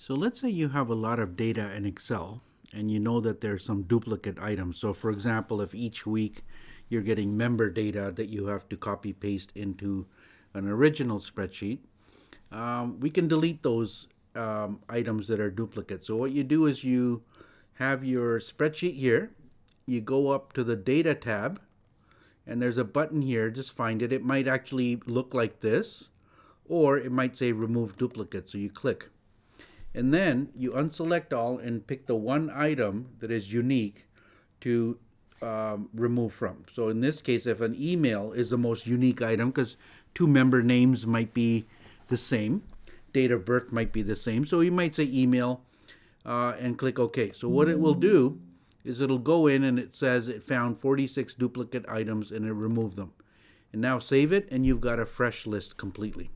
So let's say you have a lot of data in Excel and you know that there's some duplicate items. So for example, if each week you're getting member data that you have to copy paste into an original spreadsheet, we can delete those items that are duplicate. So what you do is you have your spreadsheet here, you go up to the data tab, and there's a button here, just find it. It might actually look like this, or it might say remove duplicate, so you click. And then you unselect all and pick the one item that is unique to remove from. So in this case, if an email is the most unique item, because two member names might be the same, date of birth might be the same, so you might say email and click OK. So what it will do is it'll go in and it says it found 46 duplicate items and it removed them. And now save it and you've got a fresh list completely.